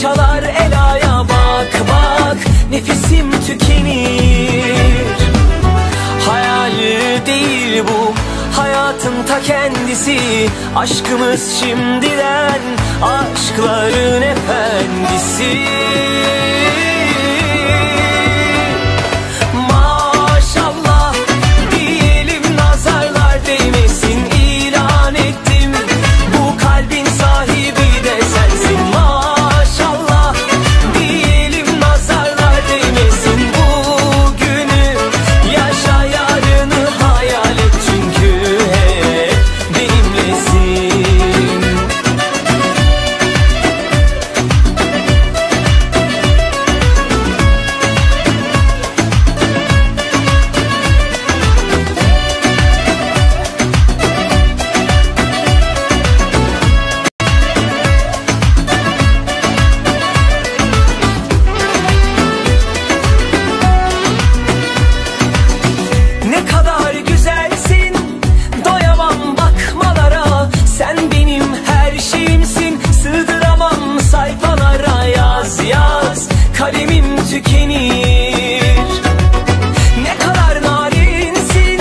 çalar elaya, bak bak nefesim tükenir. Hayal değil bu, hayatın ta kendisi. Aşkımız şimdiden aşkların efendisi. Maşallah diyelim, nazarlar değmesin, ilan ettim bu kalbin sahibi de sensin. Maşallah diyelim, nazarlar değmesin, bugünü yaşa, yarını hayal et, çünkü hep benimlesin. Ne kadar güzelsin, doyamam bakmalara. Sen benim her şeyimsin, sığdıramam sayfalara. Yaz yaz, kalemim tükenir. Ne kadar narinsin,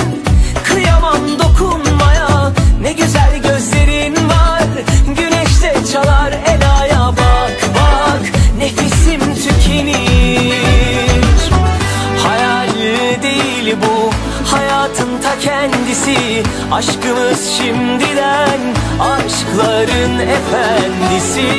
kıyamam dokunmaya. Ne güzel gözlerin var, güneşte çalar elaya. Bak bak nefesim tükenir. Hayal değil bu, hayatın ta kendisi. Aşkımız şimdiden aşkların efendisi.